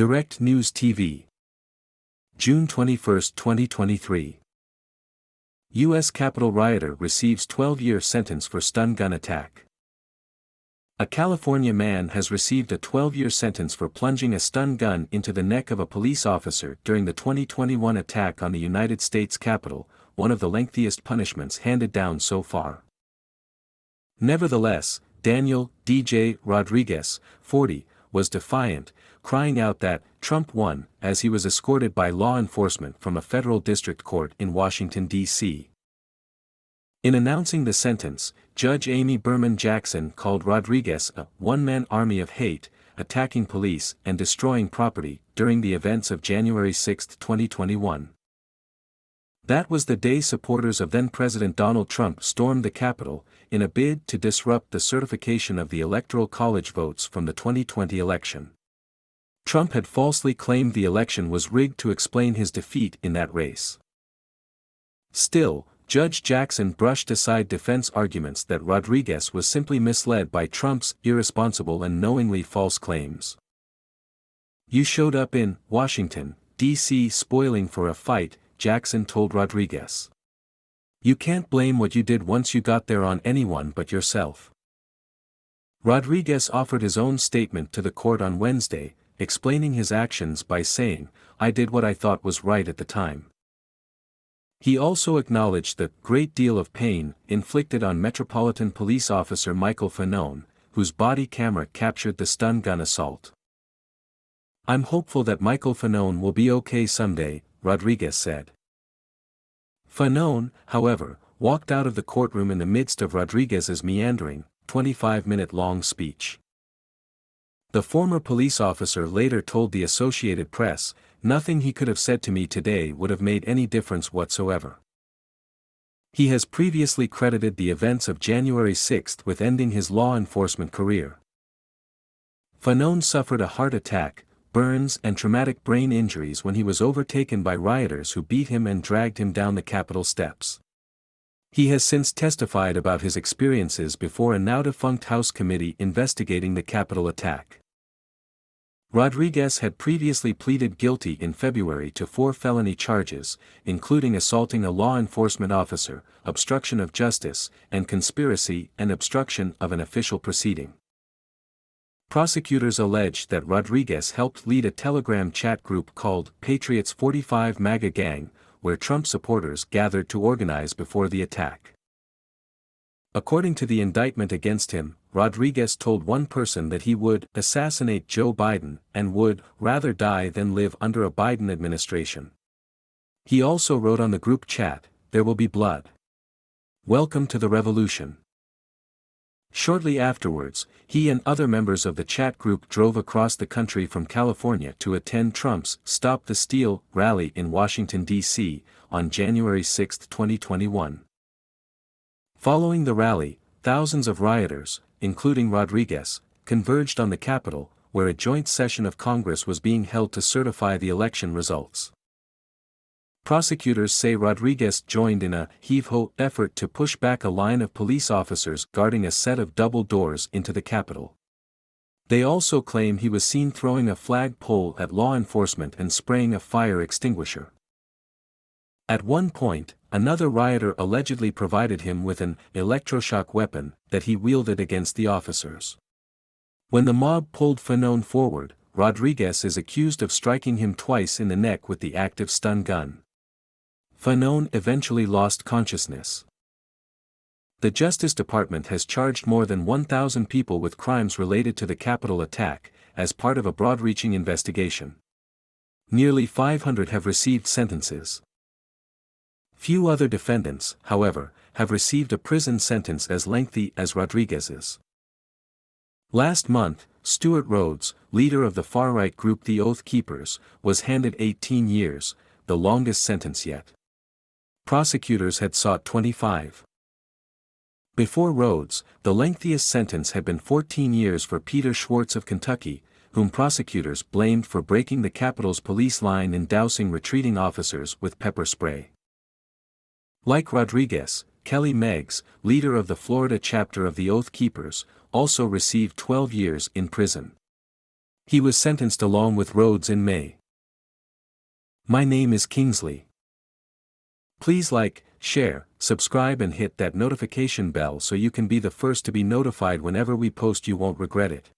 Direct News TV. June 21, 2023. U.S. Capitol rioter receives 12-year sentence for stun gun attack. A California man has received a 12-year sentence for plunging a stun gun into the neck of a police officer during the 2021 attack on the United States Capitol, one of the lengthiest punishments handed down so far. Nevertheless, Daniel D.J. Rodriguez, 40, was defiant, crying out that Trump won as he was escorted by law enforcement from a federal district court in Washington, D.C. In announcing the sentence, Judge Amy Berman Jackson called Rodriguez a one-man army of hate, attacking police and destroying property during the events of January 6, 2021. That was the day supporters of then-President Donald Trump stormed the Capitol in a bid to disrupt the certification of the Electoral College votes from the 2020 election. Trump had falsely claimed the election was rigged to explain his defeat in that race. Still, Judge Jackson brushed aside defense arguments that Rodriguez was simply misled by Trump's irresponsible and knowingly false claims. "You showed up in Washington, D.C. spoiling for a fight," Jackson told Rodriguez. "You can't blame what you did once you got there on anyone but yourself." Rodriguez offered his own statement to the court on Wednesday, explaining his actions by saying, "I did what I thought was right at the time." He also acknowledged the great deal of pain inflicted on Metropolitan Police Officer Michael Fanone, whose body camera captured the stun gun assault. "I'm hopeful that Michael Fanone will be okay someday," Rodriguez said. Fanone, however, walked out of the courtroom in the midst of Rodriguez's meandering, 25-minute-long speech. The former police officer later told the Associated Press, "Nothing he could have said to me today would have made any difference whatsoever." He has previously credited the events of January 6 with ending his law enforcement career. Fanone suffered a heart attack, burns and traumatic brain injuries when he was overtaken by rioters who beat him and dragged him down the Capitol steps. He has since testified about his experiences before a now-defunct House committee investigating the Capitol attack. Rodriguez had previously pleaded guilty in February to 4 felony charges, including assaulting a law enforcement officer, obstruction of justice, and conspiracy and obstruction of an official proceeding. Prosecutors allege that Rodriguez helped lead a Telegram chat group called Patriots 45 MAGA Gang, where Trump supporters gathered to organize before the attack. According to the indictment against him, Rodriguez told one person that he would assassinate Joe Biden and would rather die than live under a Biden administration. He also wrote on the group chat, "There will be blood. Welcome to the revolution." Shortly afterwards, he and other members of the chat group drove across the country from California to attend Trump's Stop the Steal rally in Washington, D.C., on January 6, 2021. Following the rally, thousands of rioters, including Rodriguez, converged on the Capitol, where a joint session of Congress was being held to certify the election results. Prosecutors say Rodriguez joined in a heave-ho effort to push back a line of police officers guarding a set of double doors into the Capitol. They also claim he was seen throwing a flag pole at law enforcement and spraying a fire extinguisher. At one point, another rioter allegedly provided him with an electroshock weapon that he wielded against the officers. When the mob pulled Fanone forward, Rodriguez is accused of striking him twice in the neck with the active stun gun. Fanone eventually lost consciousness. The Justice Department has charged more than 1,000 people with crimes related to the Capitol attack, as part of a broad-reaching investigation. Nearly 500 have received sentences. Few other defendants, however, have received a prison sentence as lengthy as Rodriguez's. Last month, Stewart Rhodes, leader of the far-right group The Oath Keepers, was handed 18 years, the longest sentence yet. Prosecutors had sought 25. Before Rhodes, the lengthiest sentence had been 14 years for Peter Schwartz of Kentucky, whom prosecutors blamed for breaking the Capitol's police line and dousing retreating officers with pepper spray. Like Rodriguez, Kelly Meggs, leader of the Florida chapter of the Oath Keepers, also received 12 years in prison. He was sentenced along with Rhodes in May. My name is Kingsley. Please like, share, subscribe and hit that notification bell so you can be the first to be notified whenever we post. You won't regret it.